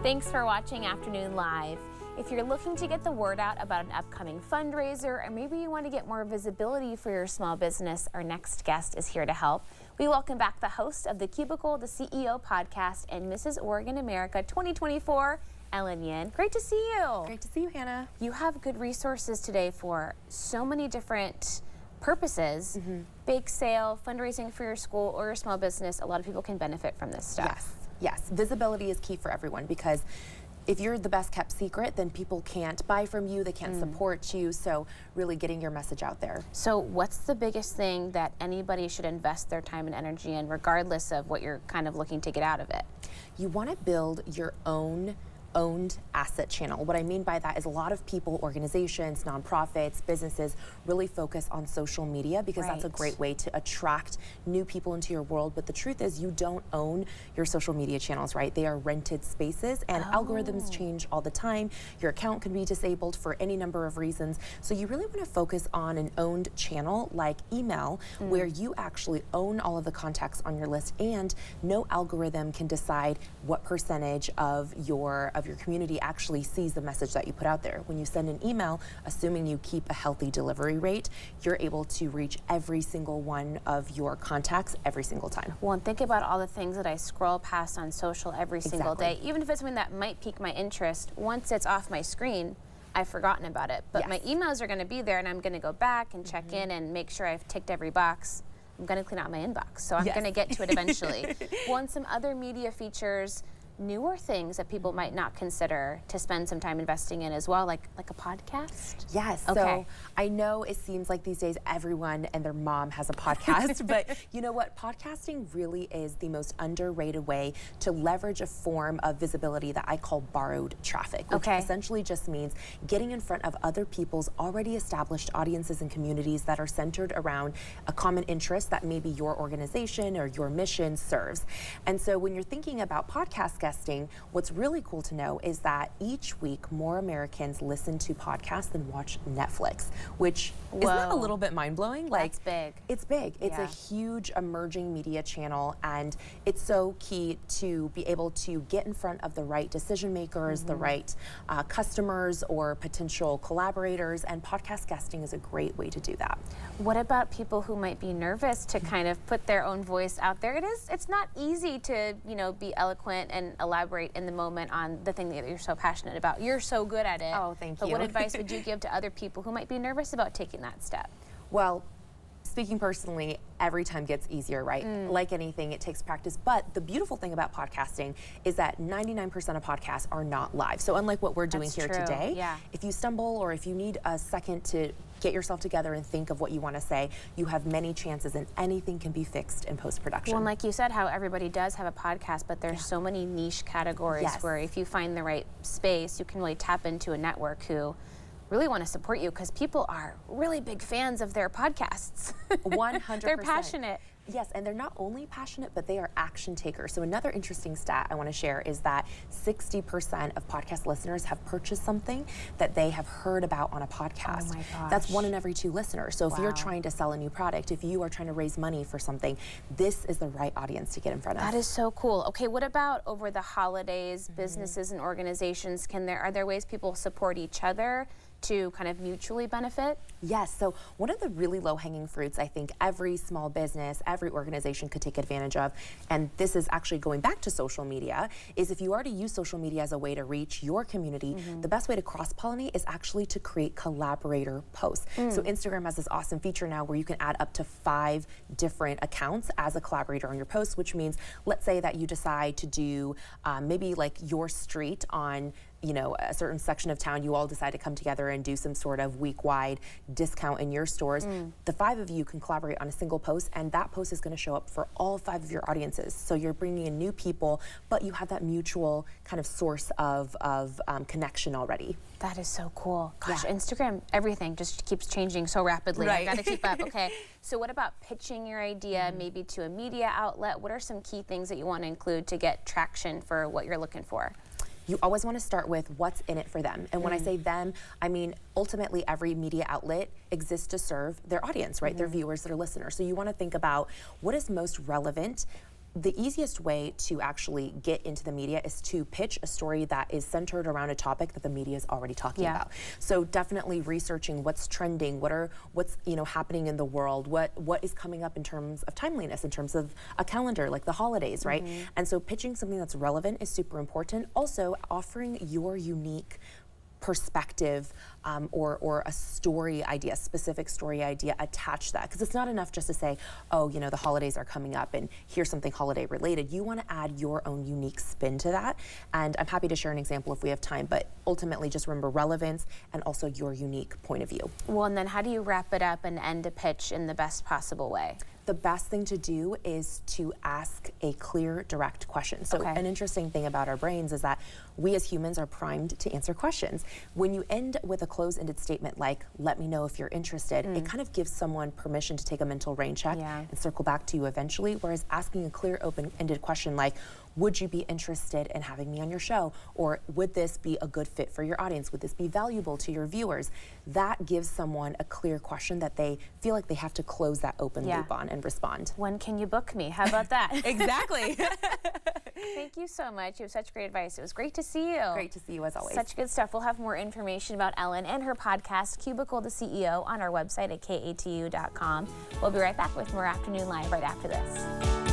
Thanks for watching Afternoon Live. If you're looking to get the word out about an upcoming fundraiser, or maybe you want to get more visibility for your small business, our next guest is here to help. We welcome back the host of the Cubicle, the CEO podcast, and Mrs. Oregon America 2024, Ellen Yin. Great to see you. Great to see you, Hannah. You have good resources today for so many different purposes. Bake sale, fundraising for your school or your small business. A lot of people can benefit from this stuff. Yes. Visibility is key for everyone, because if you're the best kept secret, then people can't buy from you, they can't support you, so really getting your message out there. So what's the biggest thing that anybody should invest their time and energy in, regardless of what you're kind of looking to get out of it? You want to build your own owned asset channel. What I mean by that is a lot of people, organizations, nonprofits, businesses really focus on social media because that's a great way to attract new people into your world. But the truth is you don't own your social media channels, right? They are rented spaces, and algorithms change all the time. Your account can be disabled for any number of reasons. So you really want to focus on an owned channel like email, where you actually own all of the contacts on your list, and no algorithm can decide what percentage of your community actually sees the message that you put out there. When you send an email, assuming you keep a healthy delivery rate, you're able to reach every single one of your contacts every single time. Well, and think about all the things that I scroll past on social every single day. Even if it's something that might pique my interest, once it's off my screen, I've forgotten about it. But my emails are going to be there, and I'm going to go back and check in and make sure I've ticked every box. I'm going to clean out my inbox, so I'm going to get to it eventually. Well, and some other media features, newer things that people might not consider to spend some time investing in as well, like a podcast? Yes. So I know it seems like these days everyone and their mom has a podcast, but you know what? Podcasting really is the most underrated way to leverage a form of visibility that I call borrowed traffic, which essentially just means getting in front of other people's already established audiences and communities that are centered around a common interest that maybe your organization or your mission serves. And so when you're thinking about podcast guesting, what's really cool to know is that each week more Americans listen to podcasts than watch Netflix, which isn't that a little bit mind-blowing? That's big. It's big. It's a huge emerging media channel, and it's so key to be able to get in front of the right decision makers, the right customers or potential collaborators, and podcast guesting is a great way to do that. What about people who might be nervous to kind of put their own voice out there? It's not easy to, be eloquent and elaborate in the moment on the thing that you're so passionate about. You're so good at it. Oh, thank you. But what advice would you give to other people who might be nervous about taking that step? Well, speaking personally, every time gets easier, right? Like anything, it takes practice. But the beautiful thing about podcasting is that 99% of podcasts are not live. So unlike what we're doing here today, if you stumble or if you need a second to get yourself together and think of what you want to say, you have many chances, and anything can be fixed in post-production. Well, and like you said, how everybody does have a podcast, but there's so many niche categories where if you find the right space, you can really tap into a network who really want to support you, because people are really big fans of their podcasts. 100%. They're passionate. Yes, and they're not only passionate, but they are action takers. So another interesting stat I want to share is that 60% of podcast listeners have purchased something that they have heard about on a podcast. Oh my gosh. That's 1 in every 2 listeners. So if you're trying to sell a new product, if you are trying to raise money for something, this is the right audience to get in front of. That is so cool. Okay, what about over the holidays, businesses and organizations? Are there ways people support each other to kind of mutually benefit? Yes, so one of the really low-hanging fruits I think every small business, every organization could take advantage of, and this is actually going back to social media, is if you already use social media as a way to reach your community, the best way to cross-pollinate is actually to create collaborator posts. So Instagram has this awesome feature now where you can add up to 5 different accounts as a collaborator on your post, which means, let's say that you decide to do maybe like your street on a certain section of town, you all decide to come together and do some sort of week-wide discount in your stores. The 5 of you can collaborate on a single post, and that post is going to show up for all 5 of your audiences. So you're bringing in new people, but you have that mutual kind of source of connection already. That is so cool. Gosh, Instagram, everything just keeps changing so rapidly. I've got to keep up. Okay, so what about pitching your idea maybe to a media outlet? What are some key things that you want to include to get traction for what you're looking for? You always want to start with what's in it for them. And when I say them, I mean ultimately every media outlet exists to serve their audience, right? Their viewers, their listeners. So you want to think about what is most relevant the easiest way to actually get into the media is to pitch a story that is centered around a topic that the media is already talking about. So definitely researching what's trending, what's happening in the world, what is coming up in terms of timeliness, in terms of a calendar like the holidays, right? And so pitching something that's relevant is super important. Also, offering your unique perspective or a story idea, specific story idea, attach that. Because it's not enough just to say, oh, the holidays are coming up and here's something holiday related. You want to add your own unique spin to that. And I'm happy to share an example if we have time, but ultimately just remember relevance and also your unique point of view. Well, and then how do you wrap it up and end a pitch in the best possible way? The best thing to do is to ask a clear, direct question. So an interesting thing about our brains is that we as humans are primed to answer questions. When you end with a closed-ended statement like, let me know if you're interested, it kind of gives someone permission to take a mental rain check and circle back to you eventually, whereas asking a clear, open-ended question like, would you be interested in having me on your show? Or would this be a good fit for your audience? Would this be valuable to your viewers? That gives someone a clear question that they feel like they have to close that open loop on and respond. When can you book me? How about that? Exactly. Thank you so much. You have such great advice. It was great to see you. Great to see you as always. Such good stuff. We'll have more information about Ellen and her podcast, Cubicle the CEO, on our website at katu.com. We'll be right back with more Afternoon Live right after this.